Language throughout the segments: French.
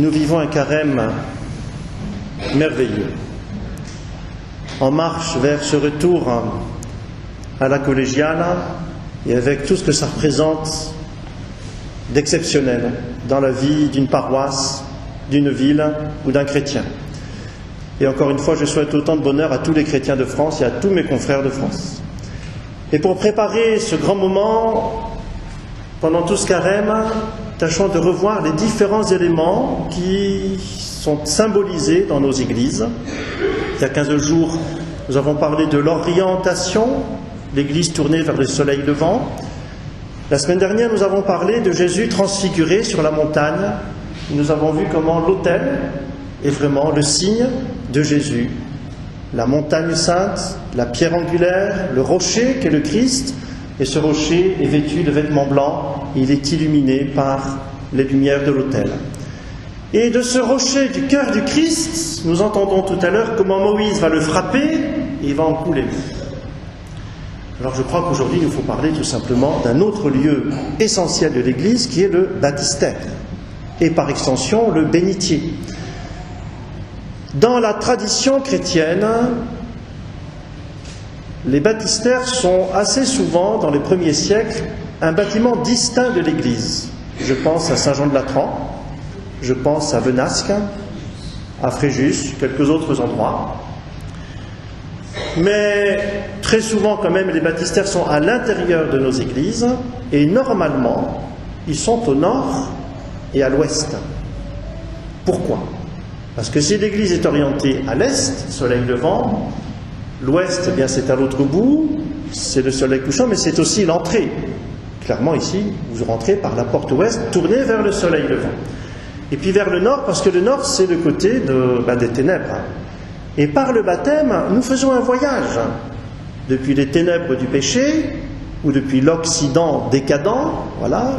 nous vivons un carême merveilleux, en marche vers ce retour à la collégiale et avec tout ce que ça représente d'exceptionnel dans la vie d'une paroisse, d'une ville ou d'un chrétien. Et encore une fois, je souhaite autant de bonheur à tous les chrétiens de France et à tous mes confrères de France. Et pour préparer ce grand moment, pendant tout ce carême, tâchons de revoir les différents éléments qui sont symbolisés dans nos églises. Il y a 15 jours, nous avons parlé de l'orientation, l'église tournée vers le soleil levant. La semaine dernière, nous avons parlé de Jésus transfiguré sur la montagne. Nous avons vu comment l'autel est vraiment le signe de Jésus. La montagne sainte, la pierre angulaire, le rocher qu'est le Christ, et ce rocher est vêtu de vêtements blancs, et il est illuminé par les lumières de l'autel. Et de ce rocher du cœur du Christ, nous entendons tout à l'heure comment Moïse va le frapper et il va en couler. Alors je crois qu'aujourd'hui il nous faut parler tout simplement d'un autre lieu essentiel de l'Église qui est le baptistère, et par extension le bénitier. Dans la tradition chrétienne, les baptistères sont assez souvent, dans les premiers siècles, un bâtiment distinct de l'Église. Je pense à Saint-Jean-de-Latran, je pense à Venasque, à Fréjus, quelques autres endroits. Mais très souvent, quand même, les baptistères sont à l'intérieur de nos églises, et normalement, ils sont au nord et à l'ouest. Pourquoi ? Parce que si l'église est orientée à l'est, soleil levant, l'ouest, eh bien, c'est à l'autre bout, c'est le soleil couchant, mais c'est aussi l'entrée. Clairement, ici, vous rentrez par la porte ouest, tournée vers le soleil levant. Et puis vers le nord, parce que le nord, c'est le côté des ténèbres. Et par le baptême, nous faisons un voyage depuis les ténèbres du péché, ou depuis l'Occident décadent, voilà,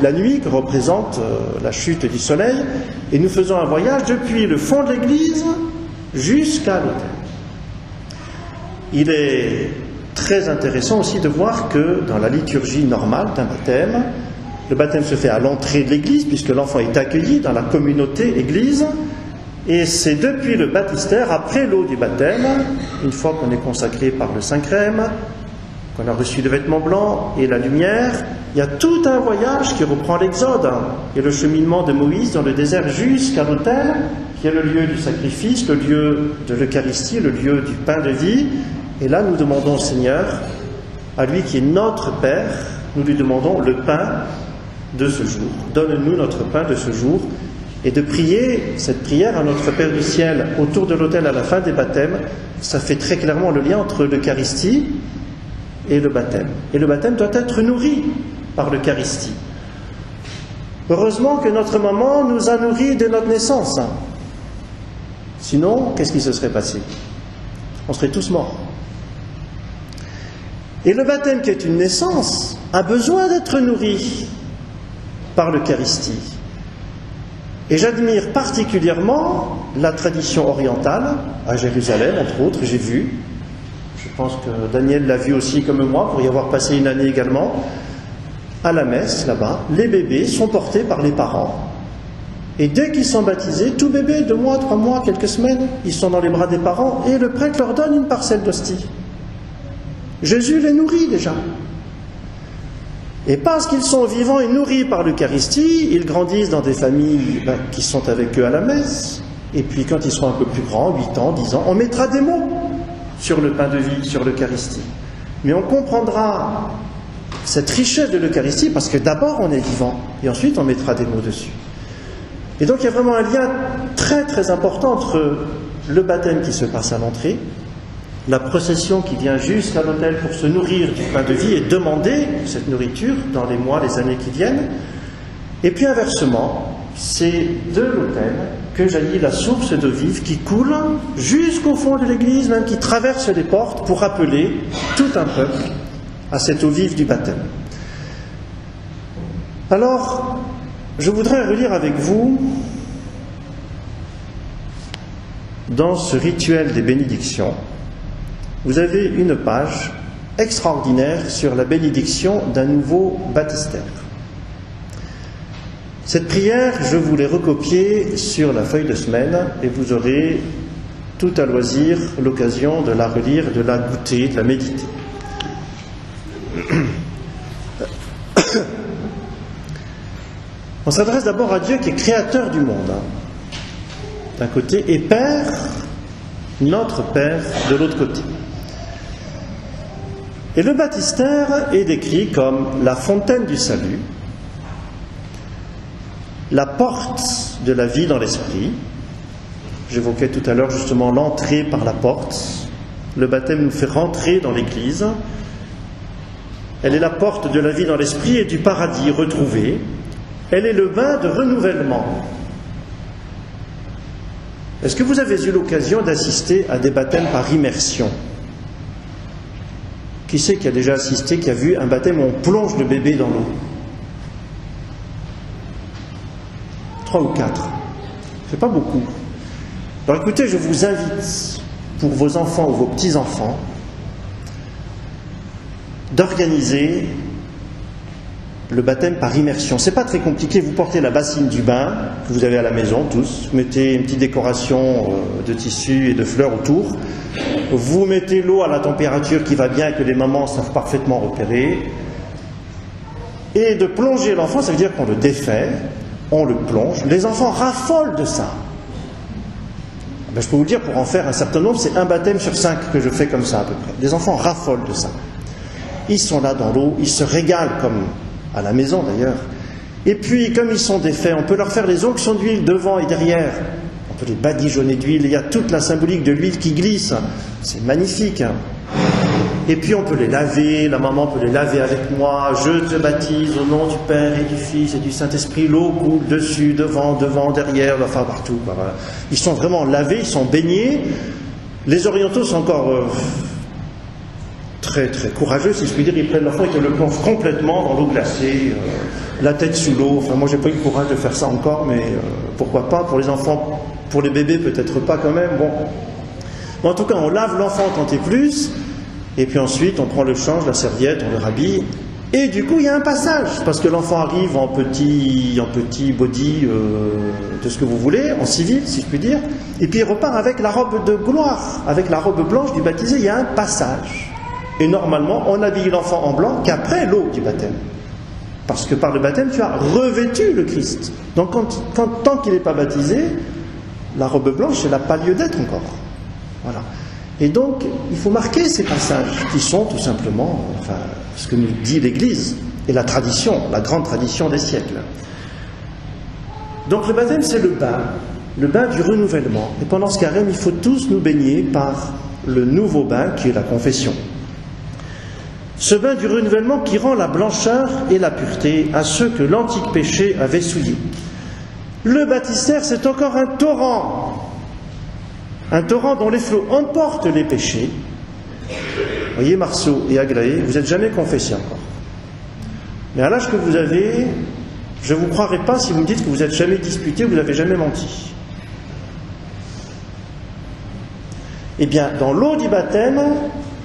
la nuit que représente la chute du soleil, et nous faisons un voyage depuis le fond de l'église jusqu'à l'autel. Il est très intéressant aussi de voir que dans la liturgie normale d'un baptême, le baptême se fait à l'entrée de l'église, puisque l'enfant est accueilli dans la communauté église, et c'est depuis le baptistère, après l'eau du baptême, une fois qu'on est consacré par le Saint-Crème, qu'on a reçu le vêtement blanc et la lumière, il y a tout un voyage qui reprend l'Exode. Il y a le cheminement de Moïse dans le désert jusqu'à l'autel, qui est le lieu du sacrifice, le lieu de l'Eucharistie, le lieu du pain de vie. Et là, nous demandons au Seigneur, à lui qui est notre Père, nous lui demandons le pain de ce jour. Donne-nous notre pain de ce jour. Et de prier cette prière à notre Père du ciel autour de l'autel à la fin des baptêmes, ça fait très clairement le lien entre l'Eucharistie et le baptême. Et le baptême doit être nourri par l'Eucharistie. Heureusement que notre maman nous a nourris dès notre naissance. Sinon, qu'est-ce qui se serait passé ? On serait tous morts. Et le baptême, qui est une naissance, a besoin d'être nourri par l'Eucharistie. Et j'admire particulièrement la tradition orientale, à Jérusalem, entre autres, j'ai vu. Je pense que Daniel l'a vu aussi comme moi, pour y avoir passé une année également. À la messe, là-bas, les bébés sont portés par les parents. Et dès qu'ils sont baptisés, tout bébé, 2 mois, 3 mois, quelques semaines, ils sont dans les bras des parents et le prêtre leur donne une parcelle d'hostie. Jésus les nourrit déjà. Et parce qu'ils sont vivants et nourris par l'Eucharistie, ils grandissent dans des familles qui sont avec eux à la messe. Et puis quand ils seront un peu plus grands, 8 ans, 10 ans, on mettra des mots sur le pain de vie, sur l'Eucharistie. Mais on comprendra cette richesse de l'Eucharistie parce que d'abord on est vivant et ensuite on mettra des mots dessus. Et donc il y a vraiment un lien très très important entre le baptême qui se passe à l'entrée, la procession qui vient jusqu'à l'autel pour se nourrir du pain de vie et demander cette nourriture dans les mois, les années qui viennent, et puis inversement, c'est de l'autel que jaillit la source d'eau vive qui coule jusqu'au fond de l'église, même qui traverse les portes pour appeler tout un peuple à cette eau vive du baptême. Alors, je voudrais relire avec vous, dans ce rituel des bénédictions, vous avez une page extraordinaire sur la bénédiction d'un nouveau baptistère. Cette prière, je vous l'ai recopiée sur la feuille de semaine et vous aurez tout à loisir l'occasion de la relire, de la goûter, de la méditer. On s'adresse d'abord à Dieu qui est créateur du monde, d'un côté, et Père, notre Père, de l'autre côté. Et le baptistère est décrit comme la fontaine du salut, la porte de la vie dans l'esprit. J'évoquais tout à l'heure justement l'entrée par la porte. Le baptême nous fait rentrer dans l'Église. Elle est la porte de la vie dans l'esprit et du paradis retrouvé. Elle est le bain de renouvellement. Est-ce que vous avez eu l'occasion d'assister à des baptêmes par immersion? Qui c'est qui a déjà assisté, qui a vu un baptême où on plonge le bébé dans l'eau? 3 ou 4. C'est pas beaucoup. Alors écoutez, je vous invite, pour vos enfants ou vos petits-enfants, d'organiser le baptême par immersion. C'est pas très compliqué, vous portez la bassine du bain, que vous avez à la maison tous, vous mettez une petite décoration de tissu et de fleurs autour, vous mettez l'eau à la température qui va bien et que les mamans savent parfaitement repérer, et de plonger l'enfant, ça veut dire qu'on le défait, on le plonge, les enfants raffolent de ça. Ben, je peux vous dire, pour en faire un certain nombre, c'est un baptême sur 5 que je fais comme ça à peu près. Les enfants raffolent de ça. Ils sont là dans l'eau, ils se régalent comme à la maison d'ailleurs. Et puis, comme ils sont défaits, on peut leur faire les onctions d'huile devant et derrière. On peut les badigeonner d'huile, il y a toute la symbolique de l'huile qui glisse. C'est magnifique. Et puis on peut les laver, la maman peut les laver avec moi. Je te baptise au nom du Père et du Fils et du Saint-Esprit. L'eau coule dessus, devant, derrière, enfin partout. Voilà. Ils sont vraiment lavés, ils sont baignés. Les orientaux sont encore très très courageux, si je puis dire. Ils prennent l'enfant et ils le plongent complètement dans l'eau glacée, la tête sous l'eau. Enfin moi j'ai pas eu le courage de faire ça encore, mais pourquoi pas. Pour les enfants, pour les bébés peut-être pas quand même. Bon, en tout cas on lave l'enfant tant et plus. Et puis ensuite, on prend le change, la serviette, on le rhabille. Et du coup, il y a un passage, parce que l'enfant arrive en petit body de ce que vous voulez, en civil, si je puis dire. Et puis il repart avec la robe de gloire, avec la robe blanche du baptisé. Il y a un passage. Et normalement, on habille l'enfant en blanc qu'après l'eau du baptême. Parce que par le baptême, tu as revêtu le Christ. Donc tant qu'il n'est pas baptisé, la robe blanche, elle n'a pas lieu d'être encore. Voilà. Et donc, il faut marquer ces passages qui sont tout simplement ce que nous dit l'Église et la tradition, la grande tradition des siècles. Donc le baptême, c'est le bain du renouvellement. Et pendant ce carême, il faut tous nous baigner par le nouveau bain qui est la confession. Ce bain du renouvellement qui rend la blancheur et la pureté à ceux que l'antique péché avait souillés. Le baptistère, c'est encore un torrent dont les flots emportent les péchés. Vous voyez, Marceau et Aglaé, vous n'êtes jamais confessés encore. Mais à l'âge que vous avez, je ne vous croirai pas si vous me dites que vous n'êtes jamais disputé ou vous n'avez jamais menti. Eh bien, dans l'eau du baptême,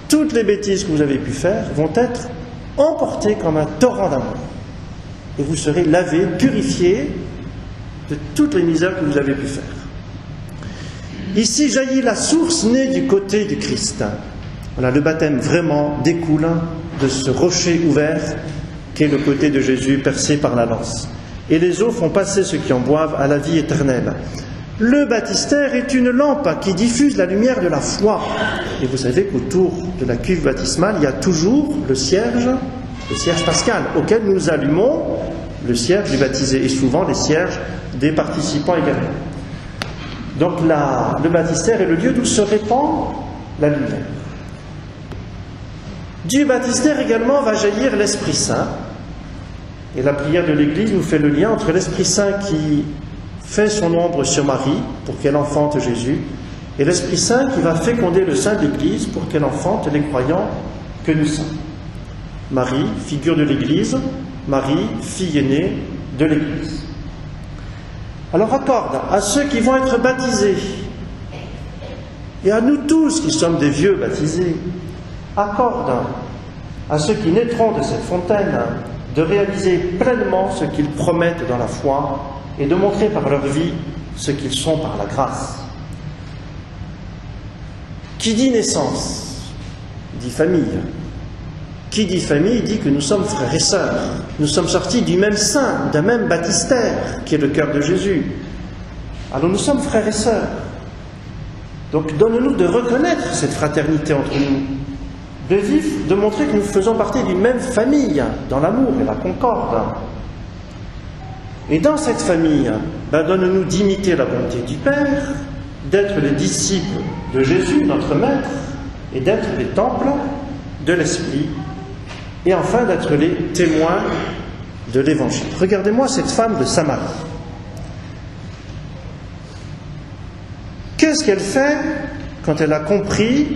toutes les bêtises que vous avez pu faire vont être emportées comme un torrent d'amour. Et vous serez lavés, purifiés de toutes les misères que vous avez pu faire. Ici jaillit la source née du côté du Christ. Voilà, le baptême vraiment découle de ce rocher ouvert qu'est le côté de Jésus percé par la lance. Et les eaux font passer ceux qui en boivent à la vie éternelle. Le baptistère est une lampe qui diffuse la lumière de la foi. Et vous savez qu'autour de la cuve baptismale, il y a toujours le cierge pascal, auquel nous allumons le cierge du baptisé, et souvent les cierges des participants également. Donc le baptistère est le lieu d'où se répand la lumière. Du baptistère également va jaillir l'Esprit Saint. Et la prière de l'Église nous fait le lien entre l'Esprit Saint qui fait son ombre sur Marie pour qu'elle enfante Jésus, et l'Esprit Saint qui va féconder le sein de l'Église pour qu'elle enfante les croyants que nous sommes. Marie, figure de l'Église, Marie, fille aînée de l'Église. Alors accorde à ceux qui vont être baptisés, et à nous tous qui sommes des vieux baptisés, accorde à ceux qui naîtront de cette fontaine de réaliser pleinement ce qu'ils promettent dans la foi et de montrer par leur vie ce qu'ils sont par la grâce. Qui dit naissance, dit famille. Qui dit famille, dit que nous sommes frères et sœurs. Nous sommes sortis du même sein, d'un même baptistère, qui est le cœur de Jésus. Alors nous sommes frères et sœurs. Donc donne-nous de reconnaître cette fraternité entre nous, de vivre, de montrer que nous faisons partie d'une même famille, dans l'amour et la concorde. Et dans cette famille, donne-nous d'imiter la bonté du Père, d'être les disciples de Jésus, notre Maître, et d'être les temples de l'Esprit, et enfin d'être les témoins de l'Évangile. Regardez-moi cette femme de Samarie. Qu'est-ce qu'elle fait quand elle a compris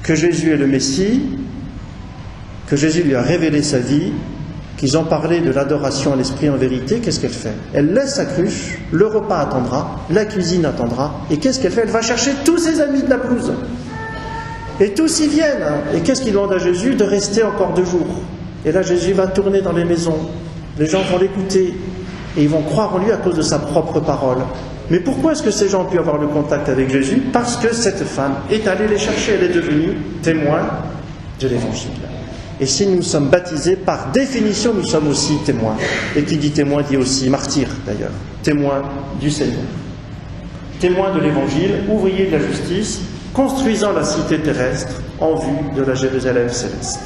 que Jésus est le Messie, que Jésus lui a révélé sa vie, qu'ils ont parlé de l'adoration à l'Esprit en vérité? Qu'est-ce qu'elle fait? Elle laisse sa cruche, le repas attendra, la cuisine attendra, et qu'est-ce qu'elle fait? Elle va chercher tous ses amis de la pelouse. Et tous y viennent. Et qu'est-ce qu'ils demandent à Jésus? De rester encore 2 jours. Et là, Jésus va tourner dans les maisons. Les gens vont l'écouter. Et ils vont croire en lui à cause de sa propre parole. Mais pourquoi est-ce que ces gens ont pu avoir le contact avec Jésus? Parce que cette femme est allée les chercher. Elle est devenue témoin de l'Évangile. Et si nous sommes baptisés, par définition, nous sommes aussi témoins. Et qui dit témoin dit aussi martyr, d'ailleurs. Témoin du Seigneur. Témoin de l'Évangile, ouvrier de la justice, construisant la cité terrestre en vue de la Jérusalem céleste.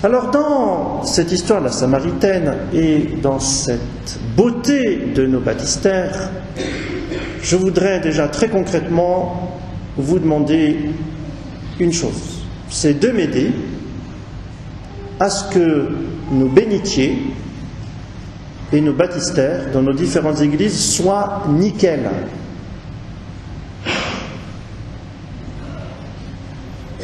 Alors dans cette histoire de la Samaritaine et dans cette beauté de nos baptistères, je voudrais déjà très concrètement vous demander une chose. C'est de m'aider à ce que nos bénitiers et nos baptistères dans nos différentes églises soient nickel.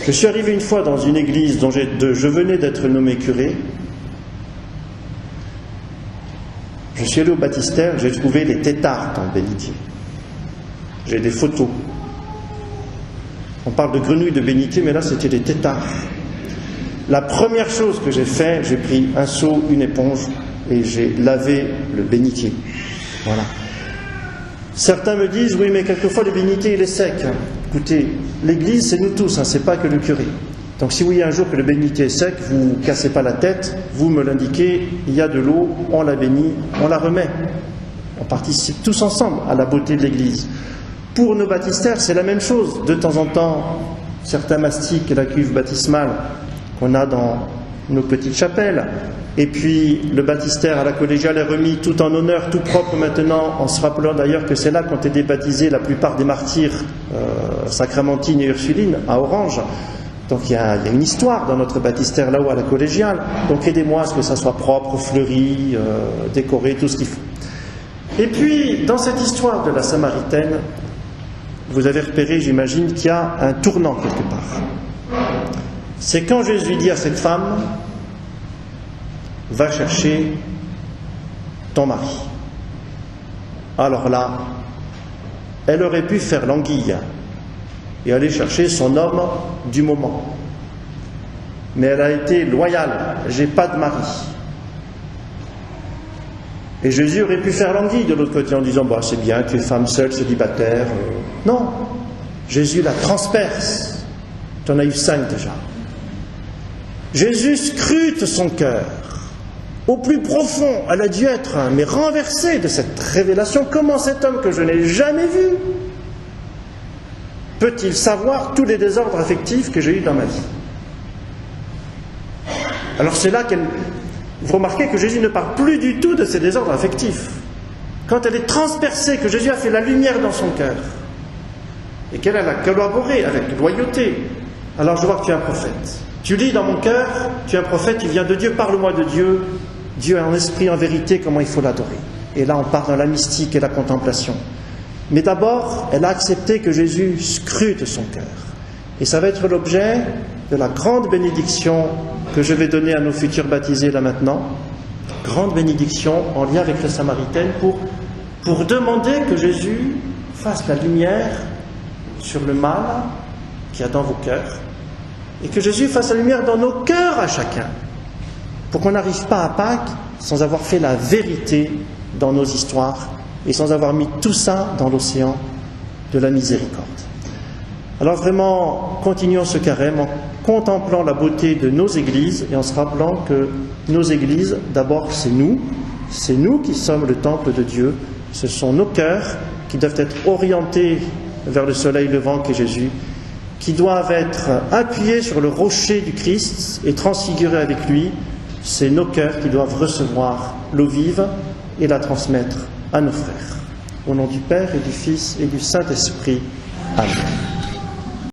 Je suis arrivé une fois dans une église dont je venais d'être nommé curé. Je suis allé au baptistère, j'ai trouvé les têtards dans le bénitier. J'ai des photos. On parle de grenouilles de bénitier, mais là c'était des têtards. La première chose que j'ai fait, j'ai pris un seau, une éponge, et j'ai lavé le bénitier. Voilà. Certains me disent, oui, mais quelquefois le bénitier il est sec. Écoutez, l'église c'est nous tous, c'est pas que le curé. Donc si vous voyez un jour que le bénitier est sec, vous ne cassez pas la tête, vous me l'indiquez, il y a de l'eau, on la bénit, on la remet. On participe tous ensemble à la beauté de l'église. Pour nos baptistères, c'est la même chose. De temps en temps, certains mastiquent la cuve baptismale qu'on a dans nos petites chapelles. Et puis le baptistère à la collégiale est remis tout en honneur, tout propre maintenant, en se rappelant d'ailleurs que c'est là qu'ont été baptisés la plupart des martyrs Sacramentine et Ursuline, à Orange. Donc il y a une histoire dans notre baptistère là-haut à la collégiale. Donc aidez-moi à ce que ça soit propre, fleuri, décoré, tout ce qu'il faut. Et puis, dans cette histoire de la Samaritaine, vous avez repéré, j'imagine, qu'il y a un tournant quelque part. C'est quand Jésus dit à cette femme, va chercher ton mari. Alors là, elle aurait pu faire l'anguille et aller chercher son homme du moment. Mais elle a été loyale, j'ai pas de mari. Et Jésus aurait pu faire l'anguille de l'autre côté en disant, bah, c'est bien, tu es femme seule, célibataire. Non, Jésus la transperce. Tu en as eu 5 déjà. Jésus scrute son cœur. Au plus profond, elle a dû être, mais renversée de cette révélation. Comment cet homme que je n'ai jamais vu peut-il savoir tous les désordres affectifs que j'ai eus dans ma vie? Alors c'est là qu'elle... Vous remarquez que Jésus ne parle plus du tout de ces désordres affectifs. Quand elle est transpercée, que Jésus a fait la lumière dans son cœur, et qu'elle a collaboré avec loyauté, alors je vois que tu es un prophète. Tu lis dans mon cœur, tu es un prophète, tu viens de Dieu, parle-moi de Dieu. Dieu en esprit, en vérité, comment il faut l'adorer. Et là, on part dans la mystique et la contemplation. Mais d'abord, elle a accepté que Jésus scrute son cœur. Et ça va être l'objet de la grande bénédiction que je vais donner à nos futurs baptisés là maintenant. Grande bénédiction en lien avec la Samaritaine pour demander que Jésus fasse la lumière sur le mal qu'il y a dans vos cœurs et que Jésus fasse la lumière dans nos cœurs à chacun. pour qu'on n'arrive pas à Pâques sans avoir fait la vérité dans nos histoires et sans avoir mis tout ça dans l'océan de la miséricorde. Alors vraiment, continuons ce carême en contemplant la beauté de nos églises et en se rappelant que nos églises, d'abord c'est nous qui sommes le temple de Dieu, ce sont nos cœurs qui doivent être orientés vers le soleil levant qu'est Jésus, qui doivent être appuyés sur le rocher du Christ et transfigurés avec lui. C'est nos cœurs qui doivent recevoir l'eau vive et la transmettre à nos frères. Au nom du Père et du Fils et du Saint-Esprit. Amen.